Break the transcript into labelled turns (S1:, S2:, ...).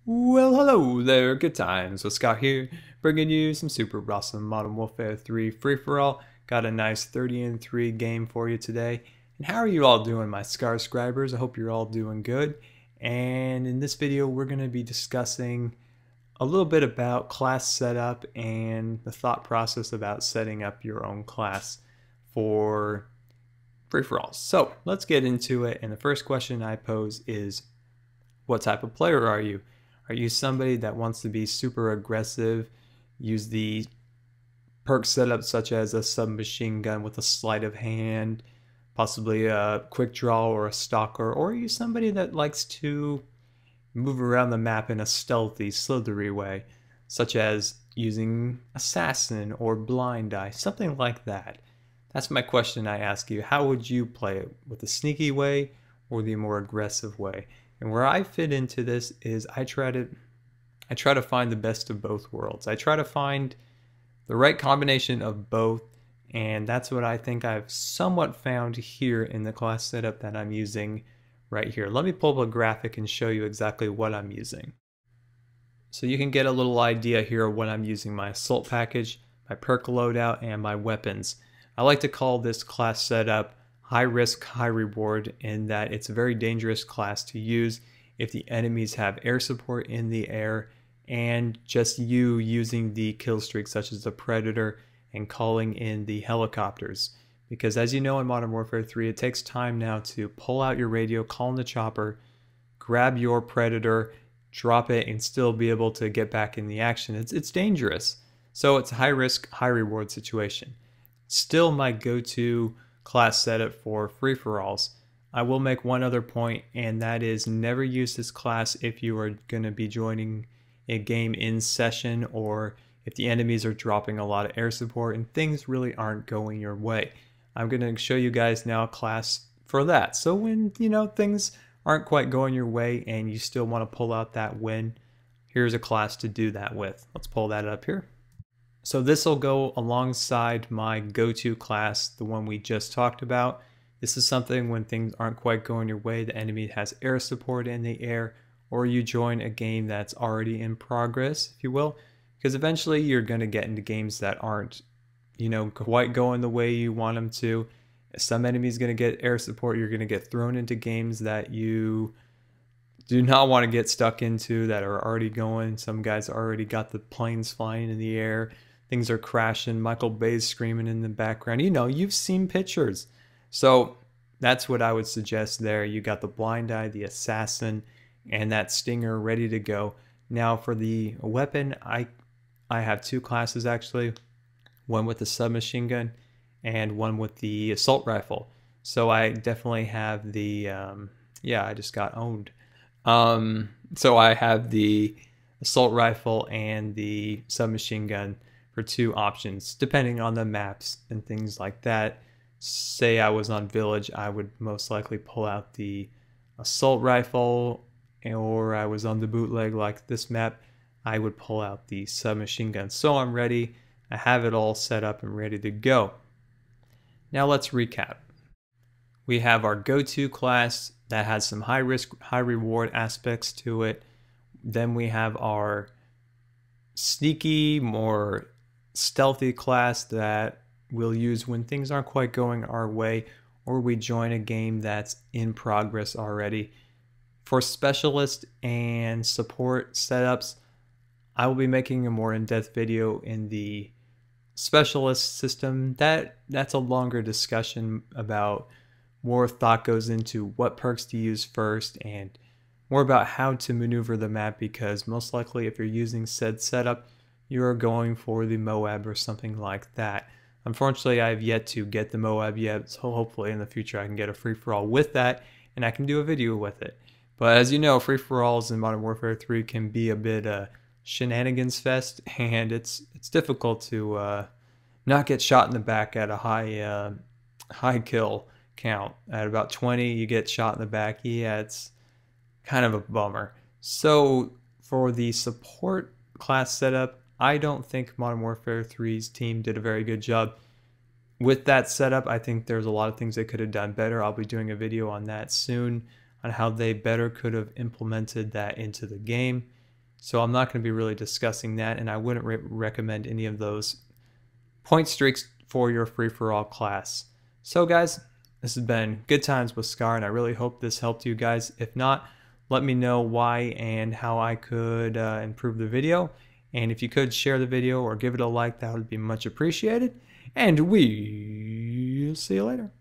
S1: Well, hello there, good times with Scott here, bringing you some super awesome Modern Warfare 3 free-for-all. Got a nice 30-3 game for you today. And how are you all doing, my Scar subscribers? I hope you're all doing good. And in this video, we're going to be discussing a little bit about class setup and the thought process about setting up your own class for free-for-all. So let's get into it. And the first question I pose is, what type of player are you? Are you somebody that wants to be super aggressive, use the perk setup such as a submachine gun with a sleight of hand, possibly a quick draw or a stalker, or are you somebody that likes to move around the map in a stealthy, slithery way, such as using assassin or blind eye, something like that? That's my question I ask you. How would you play it? With the sneaky way or the more aggressive way? And where I fit into this is I try to find the best of both worlds. I try to find the right combination of both, and that's what I think I've somewhat found here in the class setup that I'm using right here. Let me pull up a graphic and show you exactly what I'm using. So you can get a little idea here of what I'm using: my assault package, my perk loadout, and my weapons. I like to call this class setup high risk, high reward, in that it's a very dangerous class to use if the enemies have air support in the air and just you using the kill streak, such as the Predator, and calling in the helicopters. Because as you know, in Modern Warfare 3, it takes time now to pull out your radio, call in the chopper, grab your Predator, drop it, and still be able to get back in the action. It's dangerous. So it's a high risk, high reward situation. Still my go-to class setup for free-for-alls. I will make one other point, and that is never use this class if you are going to be joining a game in session, or if the enemies are dropping a lot of air support and things really aren't going your way. I'm going to show you guys now a class for that. So when, things aren't quite going your way and you still want to pull out that win, here's a class to do that with. Let's pull that up here. So this will go alongside my go-to class, the one we just talked about. This is something when things aren't quite going your way, the enemy has air support in the air, or you join a game that's already in progress, if you will, because eventually you're going to get into games that aren't, quite going the way you want them to. Some enemies going to get air support. You're going to get thrown into games that you do not want to get stuck into, that are already going. Some guys already got the planes flying in the air. Things are crashing. Michael Bay's screaming in the background. You've seen pictures. So that's what I would suggest there. You got the blind eye, the assassin, and that stinger ready to go. Now for the weapon, I have two classes actually. One with the submachine gun and one with the assault rifle. So I definitely have the, I just got owned. So I have the assault rifle and the submachine gun for two options, depending on the maps and things like that. Say I was on Village, I would most likely pull out the assault rifle, or I was on the bootleg like this map, I would pull out the submachine gun. So I'm ready. I have it all set up and ready to go. Now let's recap. We have our go-to class that has some high risk, high reward aspects to it. Then we have our sneaky, more stealthy class that we'll use when things aren't quite going our way, or we join a game that's in progress already. For specialist and support setups, I will be making a more in-depth video in the specialist system. That's a longer discussion about more thought goes into what perks to use first and more about how to maneuver the map, because most likely if you're using said setup, you're going for the Moab or something like that. Unfortunately, I've yet to get the Moab yet, so hopefully in the future I can get a free-for-all with that and I can do a video with it. But as you know, free-for-alls in Modern Warfare 3 can be a bit shenanigans fest, and it's difficult to not get shot in the back at a high kill count. At about 20, you get shot in the back. Yeah, it's kind of a bummer. So for the support class setup, I don't think Modern Warfare 3's team did a very good job with that setup. I think there's a lot of things they could have done better. I'll be doing a video on that soon, on how they better could have implemented that into the game. so I'm not going to be really discussing that, and I wouldn't recommend any of those point streaks for your free-for-all class. So guys, this has been Good Times with Scar, and I really hope this helped you guys. If not, let me know why and how I could improve the video. And if you could share the video or give it a like, that would be much appreciated. And we'll see you later.